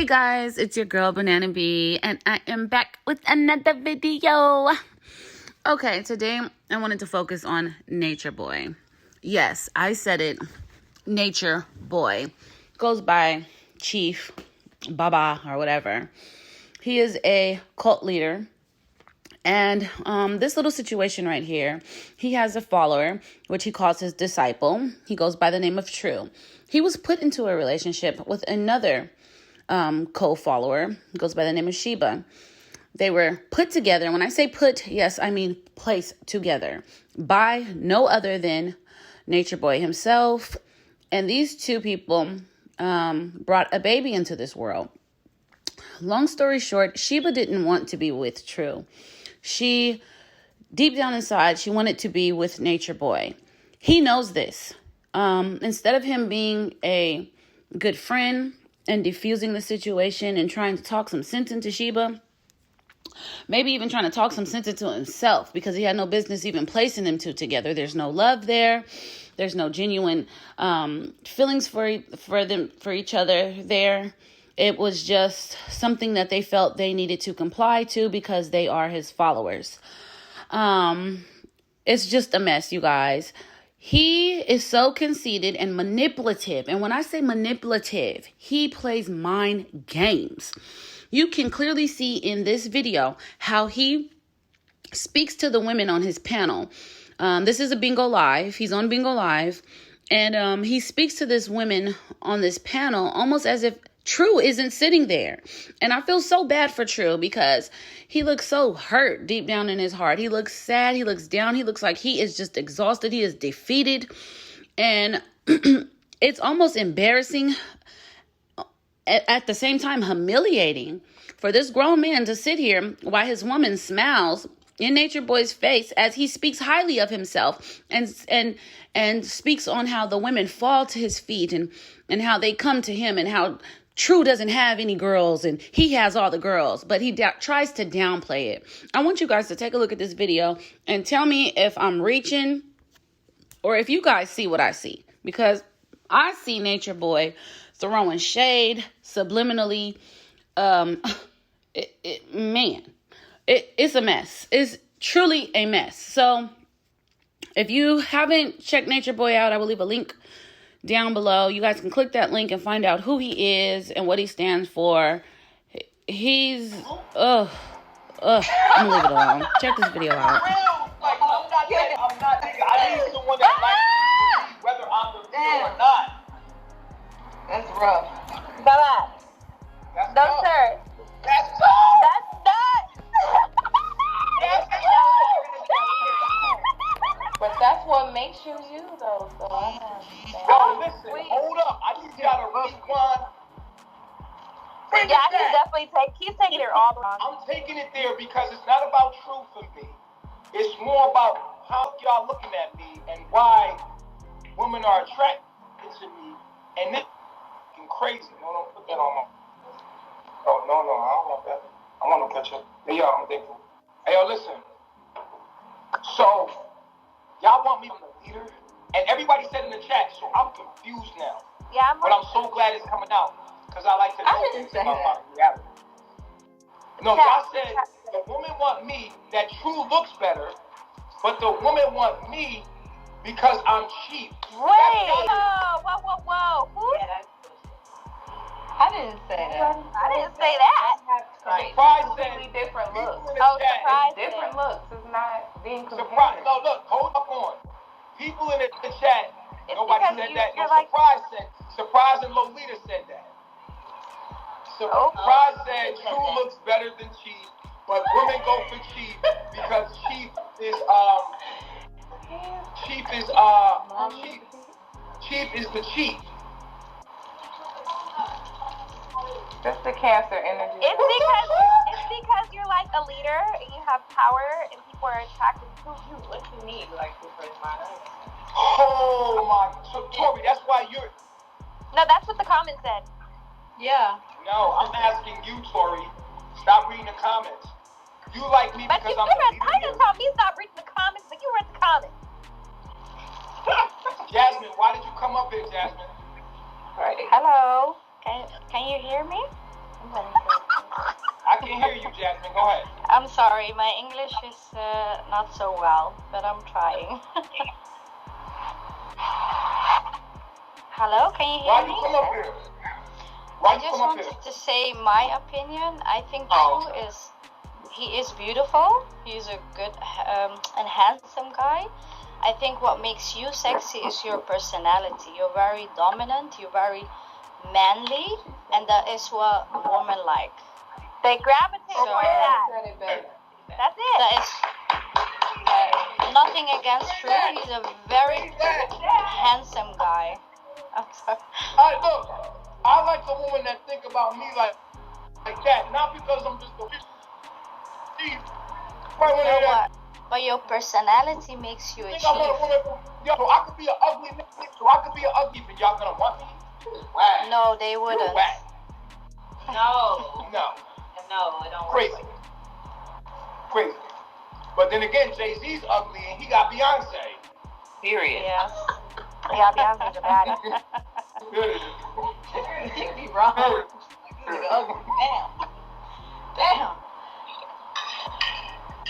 Hey guys, it's your girl Banana Bee, and I am back with another video. Okay, today I wanted to focus on Nature Boy. Yes, I said it. Nature Boy goes by Chief, Baba, or whatever. He is a cult leader. And this little situation right here, he has a follower, which he calls his disciple. He goes by the name of True. He was put into a relationship with another co-follower, goes by the name of Sheba. They were put together. When I say put, yes, I mean placed together by no other than Nature Boy himself. And these two people brought a baby into this world. Long story short, Sheba didn't want to be with True. She, deep down inside, she wanted to be with Nature Boy. He knows this. Instead of him being a good friend and diffusing the situation and trying to talk some sense into Sheba, maybe even trying to talk some sense into himself, because he had no business even placing them two together. There's no love there. There's no genuine feelings for each other there. It was just something that they felt they needed to comply to because they are his followers. It's just a mess, you guys. He is so conceited and manipulative. And when I say manipulative, he plays mind games. You can clearly see in this video how he speaks to the women on his panel. This is a Bingo Live. He's on Bingo Live. And he speaks to this women on this panel almost as if True isn't sitting there. And I feel so bad for True because he looks so hurt deep down in his heart. He looks sad. He looks down. He looks like he is just exhausted. He is defeated. And it's almost embarrassing, at the same time humiliating, for this grown man to sit here while his woman smiles in Nature Boy's face as he speaks highly of himself and speaks on how the women fall to his feet and how they come to him and how True doesn't have any girls and he has all the girls, but he tries to downplay it. I want you guys to take a look at this video and tell me if I'm reaching or if you guys see what I see, because I see Nature Boy throwing shade subliminally. It's a mess. It's truly a mess. So if you haven't checked Nature Boy out, I will leave a link down below. You guys can click that link and find out who he is and what he stands for. He's, I'm gonna leave it alone. Check this video out. I'm not, I need someone that likes me whether I'm the real or not. That's rough. Bye-bye. That's No, tough. sir. That's tough. That's not. But that's what makes you you, though. So I don't understand. Yo, listen, hold up. I need y'all to rewind. Yeah, he's taking it all wrong. I'm taking it there because it's not about True for me. It's more about how y'all looking at me and why women are attracted to me. And this is crazy. No, don't put that on my... Oh, no, I don't want that. I want no picture. Hey, y'all, I'm thankful. Hey, yo, listen. So, y'all want me to be the leader? And everybody said in the chat, so I'm confused now. Yeah, But I'm so glad it's coming out. Because I like to know things about my reality. No, y'all said the woman want me, that True looks better, but the woman want me because I'm cheap. Wait! Whoa. Who? I didn't say that. I didn't say that. Surprise said different looks. Surprise. Different looks. It's not being Surprise. compared. No, look, hold up on. People in the chat, It's nobody because said that. No, you're like... Surprise and Lolita said that. Surprise said True looks better than cheap, but women go for cheap because cheap is the cheap. That's the Cancer energy. It's because you're like a leader and you have power and people are attracted to you. What you need, like, the first line. Oh my, so Tori, that's why you're... No, that's what the comment said. Yeah. No, I'm asking you, Tori. Stop reading the comments. You like me But because you I'm the read, I leader. didn't tell me stop reading the comments, but you read the comments. Jasmine, why did you come up here, Jasmine? Right. Hello. Can you hear me? sorry, my English is not so well, but I'm trying. Hello, can you hear Why me? you come up here? Why I you just come up here? wanted to say my opinion. I think True he is beautiful. He's a good and handsome guy. I think what makes you sexy is your personality. You're very dominant. You're very manly, and that is what women like. They gravitate So- toward that. Said it better. That's it. That is nothing against True. He's a very handsome guy. I'm sorry. Look, I like a woman that think about me like that, not because I'm just a You know what? But your personality makes you I think I want a achieve. woman so I could be an ugly nigga, so I could be an ugly, but y'all gonna want me? Whack. No, they You wouldn't. whack. No. No. No, it don't work. Crazy. Crazy. But then again, Jay-Z's ugly and he got Beyonce. Period. Yes. Yeah, Beyonce's a baddie. You be wrong. Nigga ugly. Damn.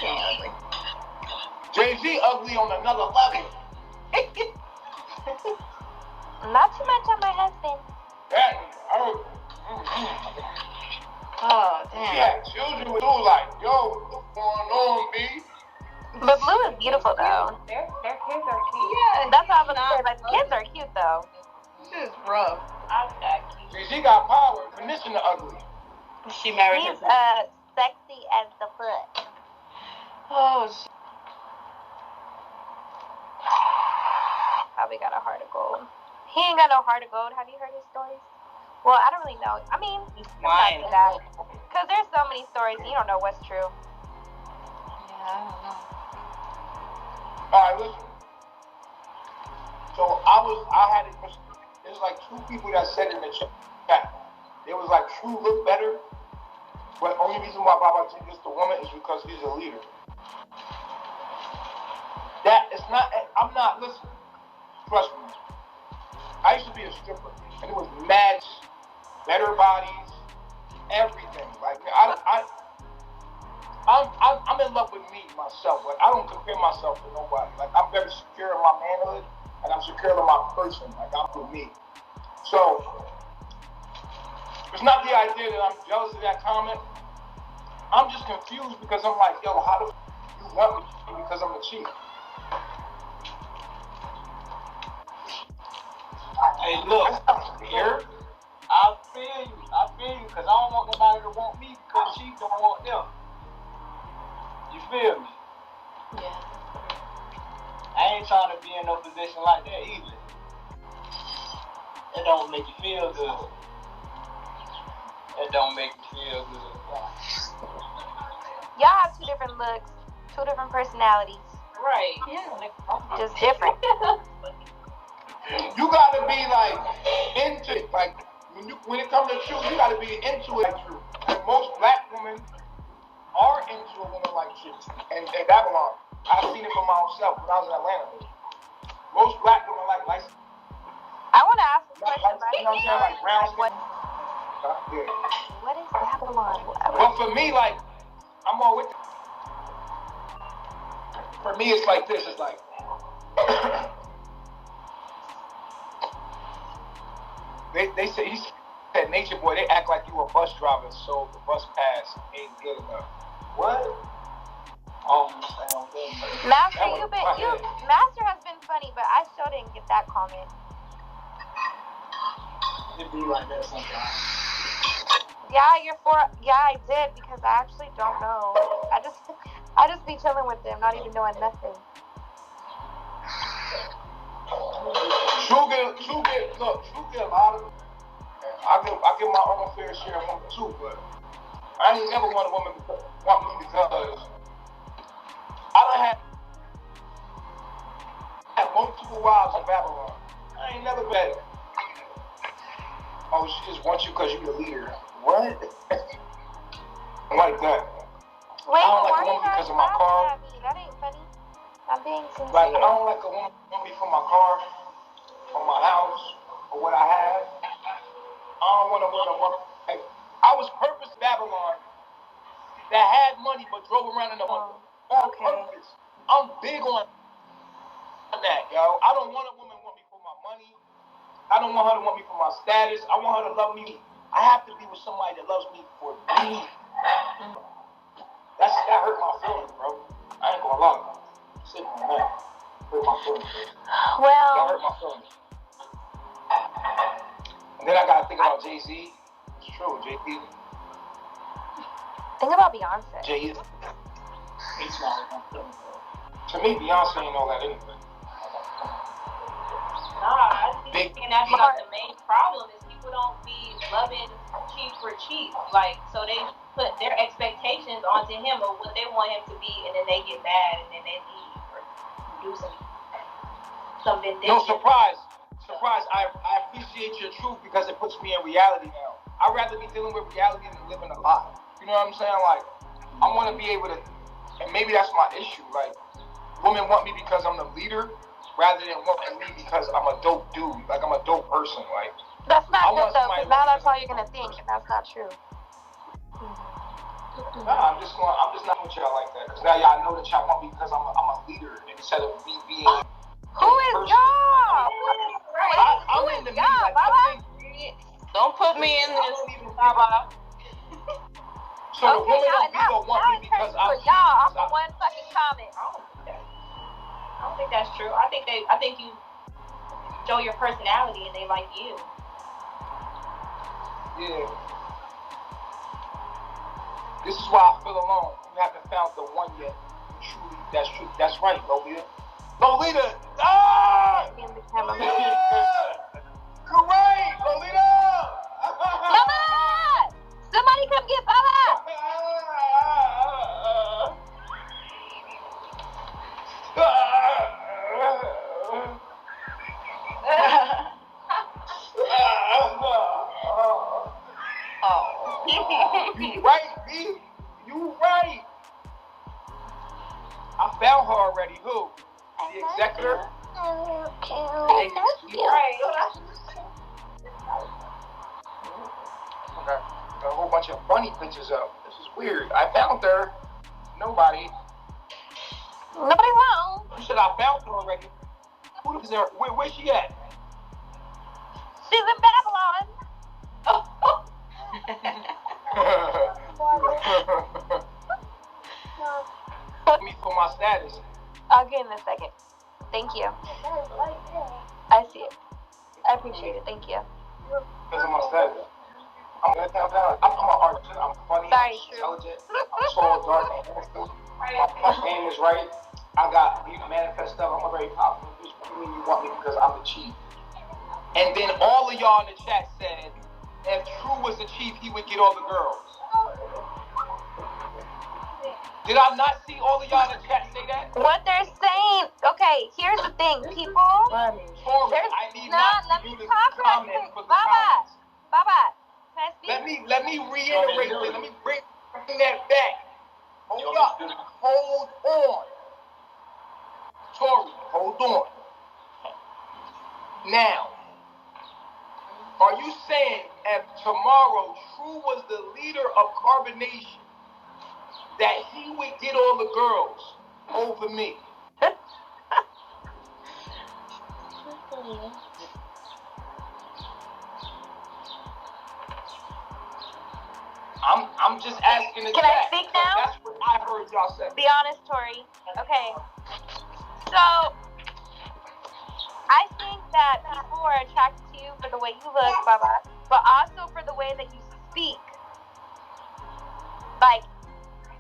Ugly. Jay-Z ugly on another level. Not too much on my husband. Oh, She damn. had children with Blue, like, yo, what's going on, B? But Blue is beautiful though. Their kids are cute. Yeah, That's what I was gonna say. Like, the kids are cute though. She's rough. I'm that cute. Jay-Z got power, definition of ugly. She married He's her. sexy as the foot. Oh, shit. Probably got a heart of gold. He ain't got no heart of gold. Have you heard his stories? Well, I don't really know. I mean, it's Mine. not that. Because there's so many stories, you don't know what's true. Yeah, I don't know. All right, listen. So I had it. There's like two people that said in the chat. It was like True look better, but only reason why Baba think it's the woman is because he's a leader. That it's not. I'm not. Listen, trust me. I used to be a stripper, and it was mad, better bodies, everything. Like I'm in love with me, myself. Like I don't compare myself to nobody. Like I'm very secure in my manhood, and I'm secure in my person. Like I'm with me. So it's not the idea that I'm jealous of that comment. I'm just confused because I'm like, yo, how do you want me because I'm a cheat? Hey, look, Here, I feel you, because I don't want nobody to want me because she don't want them. You feel me? Yeah. I ain't trying to be in no position like that either. It don't make you feel good. It don't make you feel good. Y'all have two different looks, two different personalities. Right. Yeah. Just different. you gotta be like into it. Like when it comes to truth, you gotta be into it like truth. And most black women are into a woman like you. And Babylon, I've seen it for myself when I was in Atlanta. Most black women like I want to ask this like, question, but you know what I'm saying, like brown skin. what is Babylon? But for me, like, I'm all with it. For me, it's like this. It's like they say he said, "Nature boy, they act like you a bus driver, so the bus pass ain't good enough." What? Master, Master has been funny, but I still didn't get that comment. It be like that sometimes. Yeah, I did because I actually don't know. I just be chilling with them, not even knowing nothing. True get a lot of. I give my own fair share of women too, but I ain't never want a woman to want me because I done had multiple wives in Babylon. I ain't never been. Oh, she just wants you because you're the leader. What? Like that. Wait, I don't but like why a woman you guys because of my laughing car. at me? That ain't funny. I'm being sincere. Like, I don't like a woman who want me for my car, or my house, or what I have. I don't want to woman. Like, I was purpose Babylon that had money but drove around in a Honda on purpose. I'm big on that, yo. I don't want a woman want me for my money. I don't want her to want me for my status. I want her to love me. I have to be with somebody that loves me for me. That hurt my feelings, bro. I ain't gonna lie. Sitting on that. Hurt my feelings. Well, That hurt my feelings. And then I gotta think about Jay-Z. It's true, Jay-Z. think about Beyonce. Jay-Z. To me, Beyonce ain't all that anything. Nah, I think that's not the main problem is people don't be loving cheap for cheap. Like, so they put their expectations onto him of what they want him to be, and then they get mad, and then they leave or do some vindictive. No, surprise. I appreciate your truth because it puts me in reality now. I'd rather be dealing with reality than living a lie. You know what I'm saying? Like, I want to be able to, and maybe that's my issue. Like, women want me because I'm the leader, rather than wanting me because I'm a dope dude, like I'm a dope person. Like, That's not good though, because now that's all you're gonna think, and that's not true. Nah, I'm just not with y'all like that, because now y'all know that y'all want me because I'm a leader instead of me being. Who is y'all? I'm in the middle. Like, I think, Don't put me in I this. don't even Baba. So the woman on Vigo want me because I'm y'all. I'm one fucking comment. I don't think that's true. I think you show your personality and they like you. Yeah. This is why I feel alone. You haven't found the one yet. Truly, that's true. That's right, Lolita. Lolita! Ah! Lolita! Great, Lolita! Baba! Somebody come get Baba! You right, B. You right. I found her already. Who? The executor? You right. Okay. Got a whole bunch of bunny pictures up. This is weird. I found her. Nobody. Nobody wrong. You said I found her already. Who is there? Where's she at? She's in Babylon. Me for my status. I'll get in a second. Thank you. I see it. I appreciate it. Thank you. Because of my status. I'm an artist. I'm funny. Sorry, I'm intelligent. I'm tall, dark, and handsome. My game is right. I got manifest stuff. I'm a very powerful. You mean you want me because I'm the chief? And then all of y'all in the chat said, if True was the chief, he would get all the girls. Did I not see all of y'all in the chat say that? What they're saying, okay, here's the thing, people. Tori, I need not let you me to talk right comment quick. for the Baba, comments. Baba, can I speak? Let me reiterate this. Let me bring that back. Hold up. Hold on. Tori, hold on. Now, are you saying if tomorrow True was the leader of Carbonation, that he would get all the girls over me? I'm just asking the Can chat. I speak now? That's what I heard y'all say. Be honest, Tori. Okay. So, I think that people are attracted to you for the way you look, Baba, but also for the way that you speak. Like,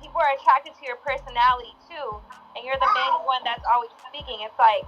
people are attracted to your personality too, and you're the main one that's always speaking. It's like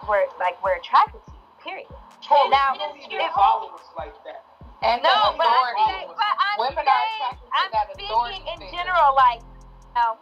we're attracted to you. Period. Tori, Now, you don't even follow us like that. And no, but authority. I'm Women are attracted to I'm that speaking authority in figure. general, like, no.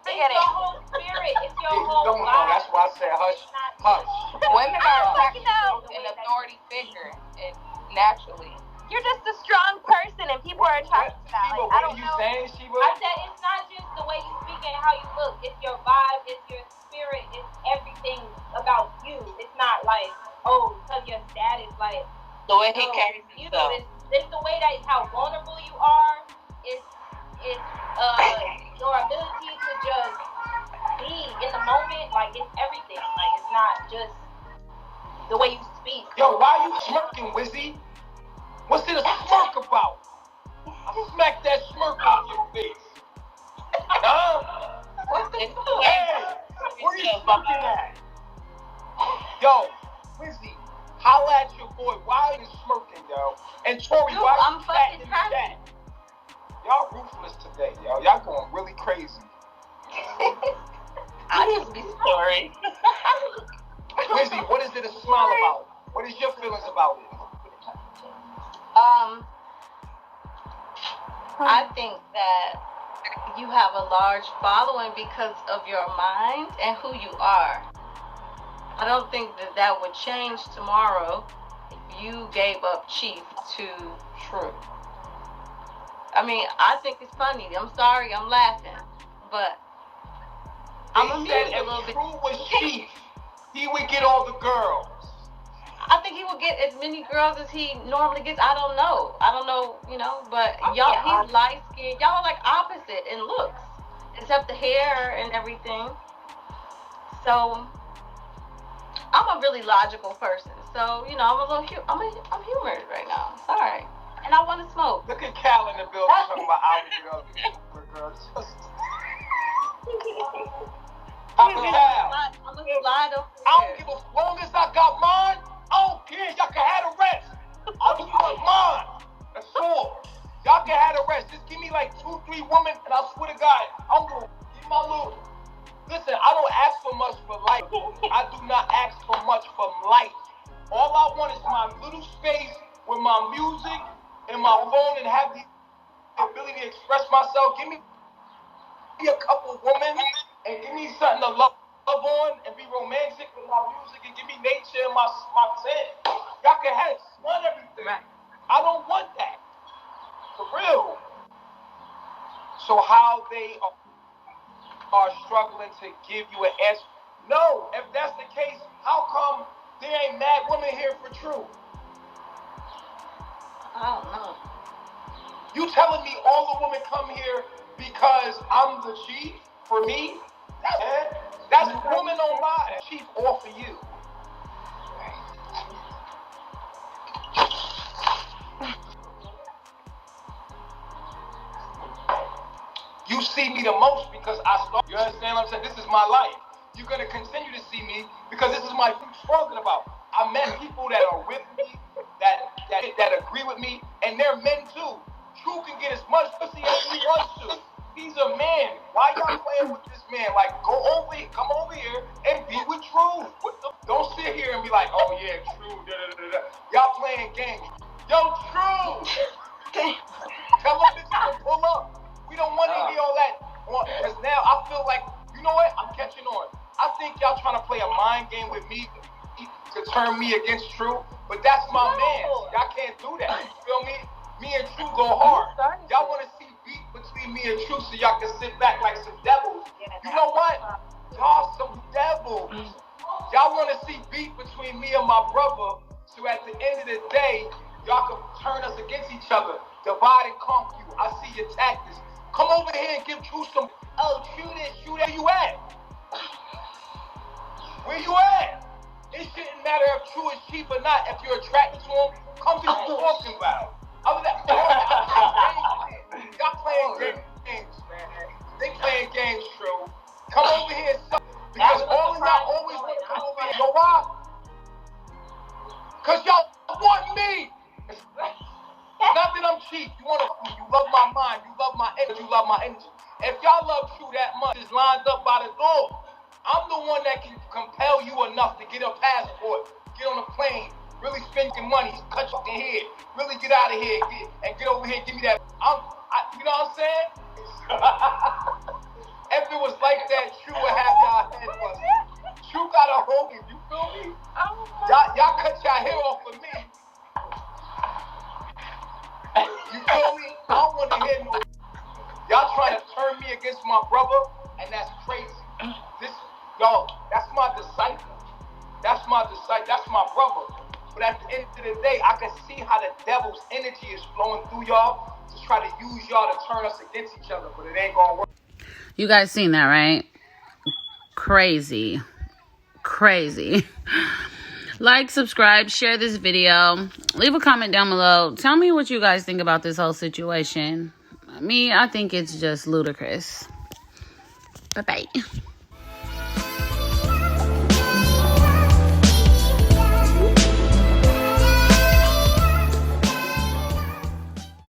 Forget It's it. your whole spirit. It's your You whole don't know. life. That's why I said hush. Hush. Women are attracted know. to an authority figure, and naturally. You're just a strong person, and people are attracted to that. Sheba, Like, I what don't are you know. saying, Sheba? I said it's not just the way you speak and how you look. It's your vibe. It's your spirit. It's everything about you. It's not like, oh, because your status, like, The way he no, carries you know, himself. it's the way that how vulnerable you are. It's it's your ability to just be in the moment. Like, it's everything. Like, it's not just the way you speak. Yo, why are you smirking, Wizzy? What's it a smirk about? I smack that smirk on your face. Huh? What's the Hey, where you smirking at? Yo, Wizzy, holla at your boy. Why are you smirking, yo? And Tori, Dude, why are I'm you fucking chatting in the chat? happy. Y'all ruthless today, yo. Y'all going really crazy. I just be sorry. Wizzy, what is it a smile about? What is your feelings about it? I think that you have a large following because of your mind and who you are. I don't think that would change tomorrow if you gave up Chief to True. I mean, I think it's funny. I'm sorry, I'm laughing, but I'm He amused said a if little bit. True was Chief, he would get all the girls. I think he would get as many girls as he normally gets. I don't know, but y'all, he's light skinned. Y'all are like opposite in looks, except the hair and everything. So I'm a really logical person. So I'm a little, I'm humored right now. Sorry, and I want to smoke. Look at Cal in the building talking about I would get all the girls. I'm gonna slide over I there. don't give a long as I got mine. I don't care. Y'all can have the rest. I just want mine. That's all. Y'all can have the rest. Just give me like 2, 3 women, and I swear to God, I'm gonna give my little. Listen, I don't ask for much for life. I do not ask for much for life. All I want is my little space with my music and my phone, and have the ability to express myself. Give me a couple women, and give me something to love on and be romantic with my music, and give me nature and my tent. Y'all can have everything. Right. I don't want that. For real. So how they are struggling to give you an answer? No, if that's the case, how come there ain't mad women here for True? I don't know. You telling me all the women come here because I'm the chief for me? That's women don't lie. Chief all for you. You see me the most because I started. You understand what I'm saying? This is my life. You're going to continue to see me because this is my talking about. I met people that are with me, that agree with me, and they're men too. True can get as much pussy as he wants to. He's a man. Why y'all playing with this man? Like, come over here and be with True. Don't sit here and be like, oh yeah, True, da-da-da-da. Y'all playing games. Yo, True! Tell them that you can pull up. We don't want to hear all that. Because now I feel like, you know what? I'm catching on. I think y'all trying to play a mind game with me to turn me against True. But that's my man. Y'all can't do that. You feel me? Me and True go hard. Y'all want to see beef between me and True so y'all can sit back like some devils. You know what? Y'all some devils. Y'all want to see beef between me and my brother so at the end of the day, y'all can turn us against each other. Divide and conquer you. I see your tactics. Come over here and give True some, shoot it. Where you at? Where you at? It shouldn't matter if True is cheap or not. If you're attracted to him, come to what we're talking about. Other than y'all playing games, man. They playing games, True. Come over here and suck. Because all of y'all always want to come over here. You know why? Because y'all want me. Not that I'm cheap. You love my mind. You love my energy. You love my energy. If y'all love True that much, it's lined up by the door. I'm the one that can compel you enough to get a passport, get on a plane, really spend your money, cut your head, really get out of here, get over here, give me that. You know what I'm saying? If it was like that, True would have y'all head busted. True got a Hogan. You feel me? Y'all cut y'all hair off for me. You feel me? I don't want to hear no. Y'all trying to turn me against my brother, and that's crazy. That's my disciple. That's my brother. But at the end of the day, I can see how the devil's energy is flowing through y'all. to try to use y'all to turn us against each other, but it ain't gonna work. You guys seen that, right? Crazy. Crazy. Like, subscribe, share this video. Leave a comment down below. Tell me what you guys think about this whole situation. Me, I think it's just ludicrous. Bye-bye.